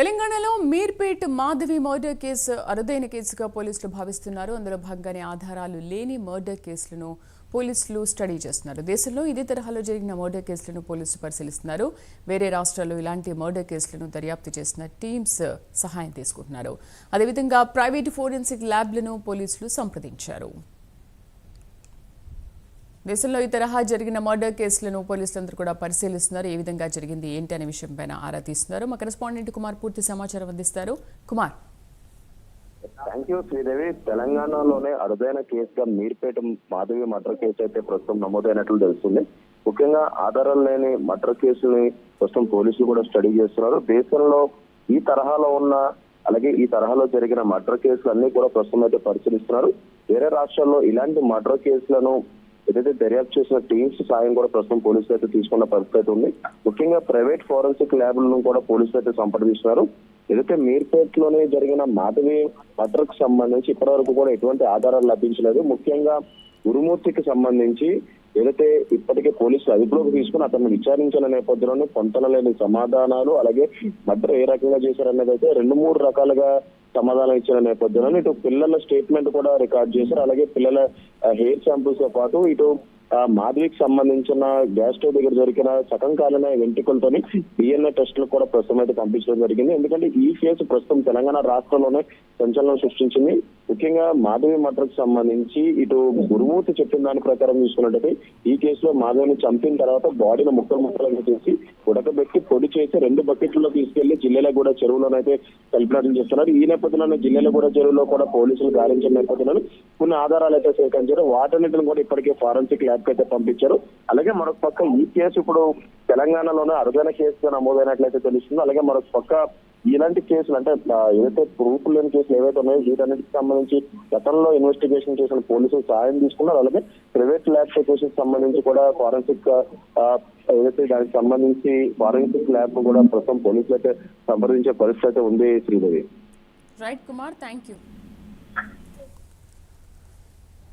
తెలంగాణలో Meerpet Madhavi murder case అరుదైన కేసుగా పోలీసులు భావిస్తున్నారు. అందులో భాగంగానే ఆధారాలు లేని మర్డర్ కేసులను పోలీసులు స్టడీ చేస్తున్నారు. దేశంలో ఇదే తరహాలో జరిగిన మర్డర్ కేసులను పోలీసులు పరిశీలిస్తున్నారు. వేరే రాష్ట్రాల్లో ఇలాంటి మర్డర్ కేసులను దర్యాప్తు చేసిన టీమ్స్ సహాయం తీసుకుంటున్నారు. అదేవిధంగా ప్రైవేటు ఫోరెన్సిక్ ల్యాబ్లను పోలీసులు సంప్రదించారు. దేశంలో ఈ తరహా జరిగిన మర్డర్ కేసులను పోలీసులందరూ కూడా పరిశీలిస్తున్నారు. ఏ విధంగా జరిగింది ఏంటి అనే విషయంపైన ఆరా తీస్తున్నారు. మా కరెస్పాండెంట్ కుమార్ పూర్తి సమాచారం అందిస్తారు. కుమార్. Thank you Sridevi. తెలంగాణలోనే అరుదైన కేసుగా మీర్పేట మాధవి మర్డర్ కేసు అయితే ప్రస్తుతం నమోదైనట్లు తెలుస్తుంది. ముఖ్యంగా ఆధారాలు లేని మర్డర్ కేసుని ప్రస్తుతం పోలీసులు కూడా స్టడీ చేస్తున్నారు. దేశంలో ఈ తరహాలో ఉన్న అలాగే ఈ తరహాలో జరిగిన మర్డర్ కేసులు అన్ని కూడా ప్రస్తుతం అయితే పరిశీలిస్తున్నారు. వేరే రాష్ట్రాల్లో ఇలాంటి మర్డర్ కేసులను ఏదైతే దర్యాప్తు చేసిన టీమ్స్ సాయం కూడా ప్రస్తుతం పోలీసులు అయితే తీసుకున్న పరిస్థితి ఉంది. ముఖ్యంగా ప్రైవేట్ ఫోరెన్సిక్ ల్యాబ్లను కూడా పోలీసులు అయితే సంప్రదిస్తున్నారు. ఏదైతే మీర్పేట్ లోనే జరిగిన మాధవి మర్డర్ కు సంబంధించి ఇప్పటివరకు కూడా ఎటువంటి ఆధారాలు లభించలేదు. ముఖ్యంగా గురుమూర్తికి సంబంధించి ఏదైతే ఇప్పటికే పోలీసులు అదుపులోకి తీసుకుని అతన్ని విచారించిన నేపథ్యంలోనే పొంతనలేని సమాధానాలు అలాగే మర్డర్ ఏ రకంగా చేశారనేది అయితే 2-3 రకాలుగా సమాధానం ఇచ్చిన నేపథ్యంలో ఇటు పిల్లల స్టేట్మెంట్ కూడా రికార్డ్ చేశారు. అలాగే పిల్లల హెయిర్ శాంపుల్స్ తో పాటు ఇటు మాధవికి సంబంధించిన గ్యాస్ స్టవ్ దగ్గర దొరికిన సగం కాలిన వెంట్రుకలతోని DNA టెస్టులు కూడా ప్రస్తుతం అయితే పంపించడం జరిగింది. ఎందుకంటే ఈ కేసు ప్రస్తుతం తెలంగాణ రాష్ట్రంలోనే సంచలనం సృష్టించింది. ముఖ్యంగా మాధవి మర్డర్ కు సంబంధించి ఇటు గురుమూర్తి చెప్పిన దాని ప్రకారం చూసుకున్నట్టయితే ఈ కేసులో మాధవిని చంపిన తర్వాత బాడీని ముక్కలుగా చేసి ఉడకబెట్టి పొడి చేసి 2 బకెట్లలో తీసుకెళ్లి జిల్లెలగూడ చెరువులోనైతే కలిపినట్లు చెప్తున్నారు. ఈ నేపథ్యంలోనే జిల్లెలగూడ చెరువులో కూడా పోలీసులు గాలించిన నేపథ్యంలో కొన్ని ఆధారాలు అయితే సేకరించారు. వాటన్నిటిని కూడా ఇప్పటికే ఫారెన్సిక్ ల్యాబ్ అయితే పంపించారు. అలాగే మరొక పక్క ఈ కేసు ఇప్పుడు తెలంగాణలోనే అరుదైన కేసుగా నమోదైనట్లయితే తెలుస్తుంది. అలాగే మరొక పక్క ఇలాంటి కేసులు అంటే ఏదైతే ప్రూఫ్ లేని కేసులు ఏవైతే ఉన్నాయో వీటన్నిటికి సంబంధించి గతంలో ఇన్వెస్టిగేషన్ చేసిన పోలీసులు సాయం తీసుకున్నారు. అలాగే ప్రైవేట్ ల్యాబ్ కేసులకు సంబంధించి కూడా ఫారెన్సిక్ ఏదైతే దానికి సంబంధించి ఫారెన్సిక్ ల్యాబ్ కూడా ప్రస్తుతం పోలీసులు అయితే సంప్రదించే పరిస్థితి ఉంది Sridevi. Right Kumar, thank you.